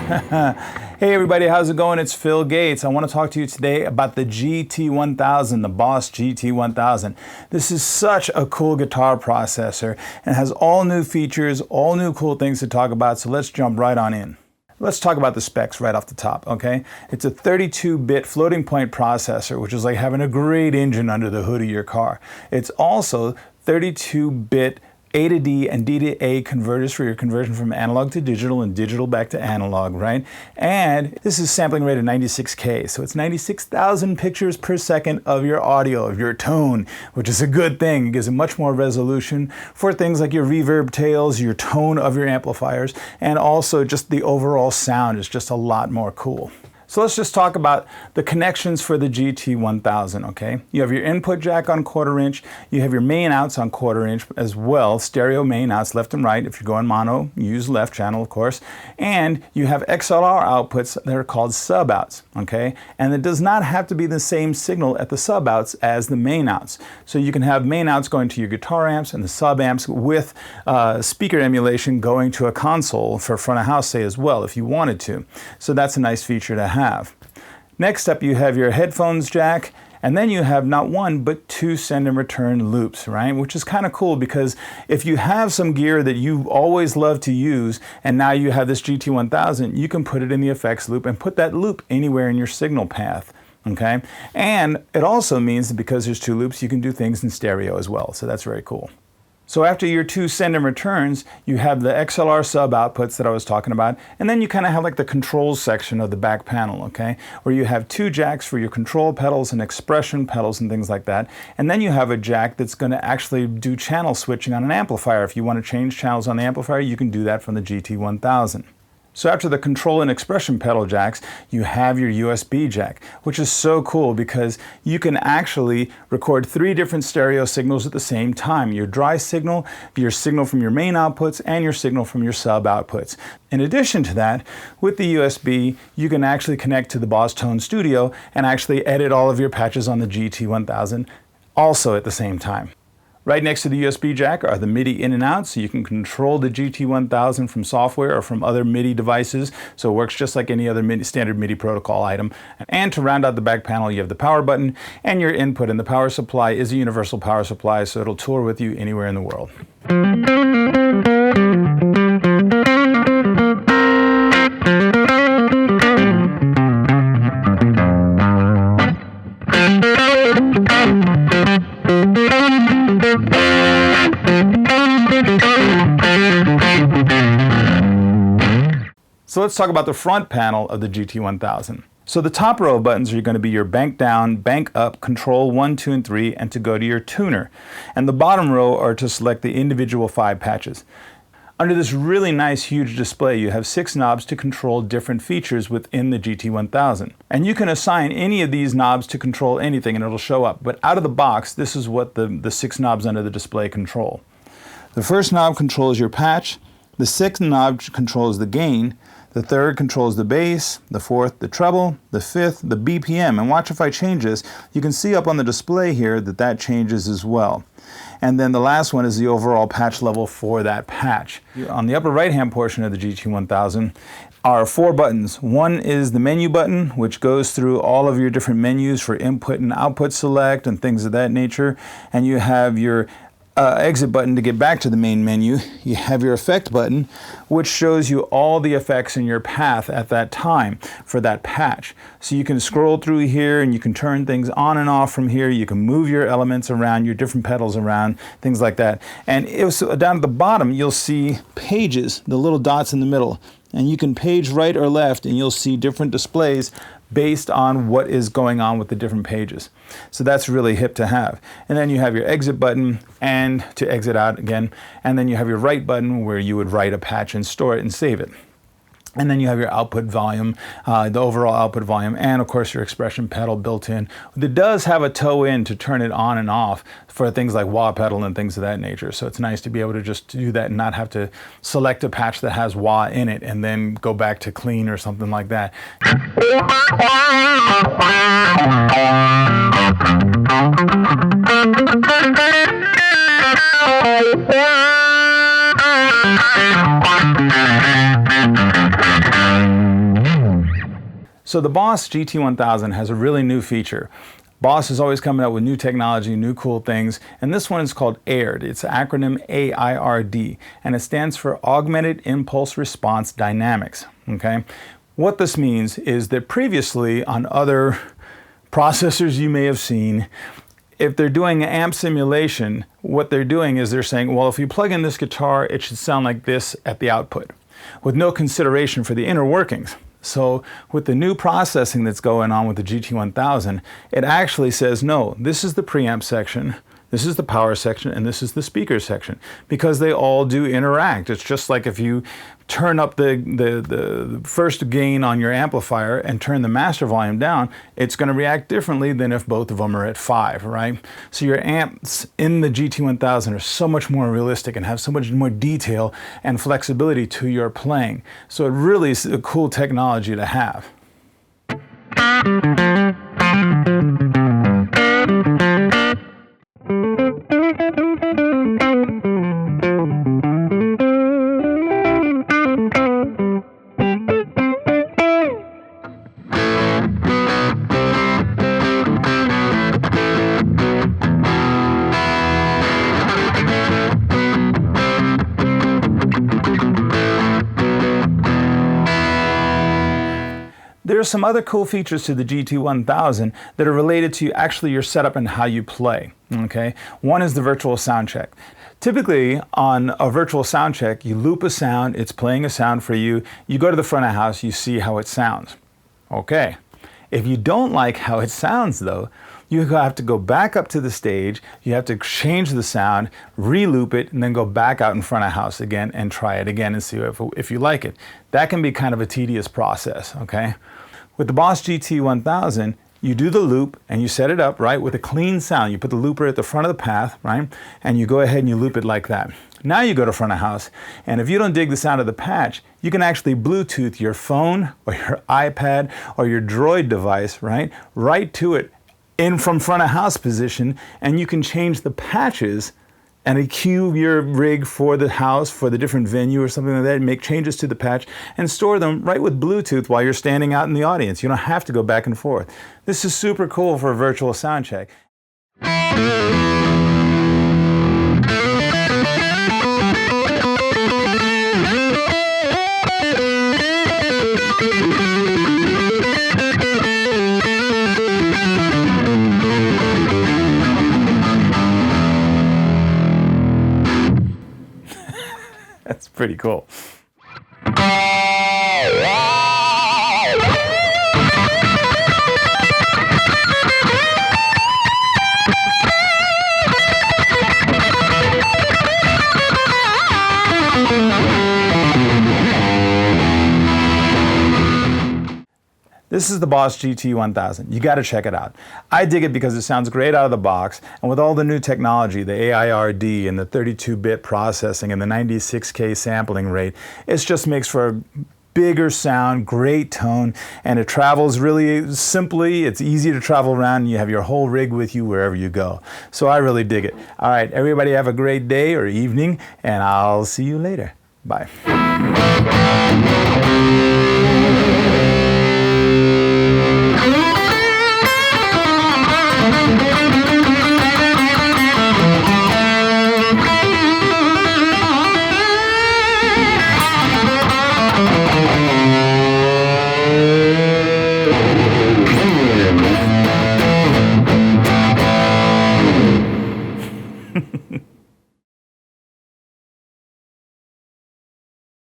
Hey everybody, how's it going? It's Phil Gates. I want to talk to you today about the GT-1000, the Boss GT-1000. This is such a cool guitar processor and has all new features, all new cool things to talk about, so let's jump right on in. Let's talk about the specs right off the top, okay? It's a 32-bit floating point processor, which is like having a great engine under the hood of your car. It's also 32-bit A to D and D to A converters for your conversion from analog to digital and digital back to analog, right? And this is sampling rate of 96K, so it's 96,000 pictures per second of your audio, of your tone, which is a good thing. It gives it much more resolution for things like your reverb tails, your tone of your amplifiers, and also just the overall sound is just a lot more cool. So let's just talk about the connections for the GT-1000, okay? You have your input jack on 1/4 inch, you have your main outs on 1/4 inch as well, stereo main outs left and right. If you're going mono, use left channel, of course. And you have XLR outputs that are called sub outs, okay? And it does not have to be the same signal at the sub outs as the main outs. So you can have main outs going to your guitar amps and the sub amps with speaker emulation going to a console for front of house, say, as well, if you wanted to. So that's a nice feature to have. Next up, you have your headphones jack, and then you have not one but 2 send and return loops, right? Which is kind of cool because if you have some gear that you always love to use and now you have this GT-1000, you can put it in the effects loop and put that loop anywhere in your signal path, okay? And it also means that because there's 2 loops, you can do things in stereo as well, so that's very cool. So after your 2 send and returns, you have the XLR sub outputs that I was talking about, and then you kind of have like the controls section of the back panel, okay? Where you have 2 jacks for your control pedals and expression pedals and things like that. And then you have a jack that's going to actually do channel switching on an amplifier. If you want to change channels on the amplifier, you can do that from the GT-1000. So after the control and expression pedal jacks, you have your USB jack, which is so cool because you can actually record 3 different stereo signals at the same time. Your dry signal, your signal from your main outputs, and your signal from your sub outputs. In addition to that, with the USB, you can actually connect to the Boss Tone Studio and actually edit all of your patches on the GT-1000 also at the same time. Right next to the USB jack are the MIDI in and out, so you can control the GT-1000 from software or from other MIDI devices, so it works just like any other standard MIDI protocol item. And to round out the back panel, you have the power button and your input, and the power supply is a universal power supply, so it'll tour with you anywhere in the world. So let's talk about the front panel of the GT-1000. So the top row of buttons are going to be your bank down, bank up, control 1, 2, and 3, and to go to your tuner. And the bottom row are to select the individual 5 patches. Under this really nice huge display, you have 6 knobs to control different features within the GT-1000. And you can assign any of these knobs to control anything and it'll show up. But out of the box, this is what the 6 knobs under the display control. The first knob controls your patch, the 6th knob controls the gain, the 3rd controls the bass, the 4th the treble, the 5th the BPM. And watch if I change this, you can see up on the display here that that changes as well. And then the last one is the overall patch level for that patch. On the upper right hand portion of the GT-1000 are 4 buttons. One is the menu button, which goes through all of your different menus for input and output select and things of that nature. And you have your exit button to get back to the main menu. You have your effect button, which shows you all the effects in your path at that time for that patch. So you can scroll through here and you can turn things on and off from here. You can move your elements around, your different pedals around, things like that. And down at the bottom, you'll see pages, the little dots in the middle. And you can page right or left and you'll see different displays based on what is going on with the different pages. So that's really hip to have. And then you have your exit button and to exit out again. And then you have your write button where you would write a patch and store it and save it. And then you have your output volume, the overall output volume, and of course your expression pedal built in. It does have a toe in to turn it on and off for things like wah pedal and things of that nature. So it's nice to be able to just do that and not have to select a patch that has wah in it and then go back to clean or something like that. So the Boss GT-1000 has a really new feature. Boss is always coming out with new technology, new cool things, and this one is called AIRD. It's an acronym AIRD, and it stands for Augmented Impulse Response Dynamics, okay? What this means is that previously on other processors you may have seen, if they're doing an amp simulation, what they're doing is they're saying, well, if you plug in this guitar, it should sound like this at the output, with no consideration for the inner workings. So with the new processing that's going on with the GT-1000, it actually says, no, this is the preamp section, this is the power section, and this is the speaker section, because they all do interact. It's just like if you turn up the first gain on your amplifier and turn the master volume down, it's going to react differently than if both of them are at 5, right? So your amps in the GT-1000 are so much more realistic and have so much more detail and flexibility to your playing. So it really is a cool technology to have. There are some other cool features to the GT-1000 that are related to actually your setup and how you play, okay? One is the virtual sound check. Typically on a virtual sound check, you loop a sound, it's playing a sound for you, you go to the front of the house, you see how it sounds. Okay. If you don't like how it sounds though, you have to go back up to the stage, you have to change the sound, re-loop it, and then go back out in front of house again and try it again and see if you like it. That can be kind of a tedious process, okay? With the Boss GT-1000, you do the loop and you set it up, right, with a clean sound. You put the looper at the front of the path, right, and you go ahead and you loop it like that. Now you go to front of house, and if you don't dig the sound of the patch, you can actually Bluetooth your phone or your iPad or your Droid device, right to it in from front of house position, and you can change the patches and EQ your rig for the house, for the different venue or something like that, and make changes to the patch and store them right with Bluetooth while you're standing out in the audience. You don't have to go back and forth. This is super cool for a virtual sound check. That's pretty cool. This is the Boss GT-1000. You got to check it out. I dig it because it sounds great out of the box, and with all the new technology, the AIRD and the 32-bit processing and the 96K sampling rate, it just makes for a bigger sound, great tone, and it travels really simply. It's easy to travel around, and you have your whole rig with you wherever you go. So I really dig it. All right, everybody have a great day or evening, and I'll see you later. Bye. Thank you.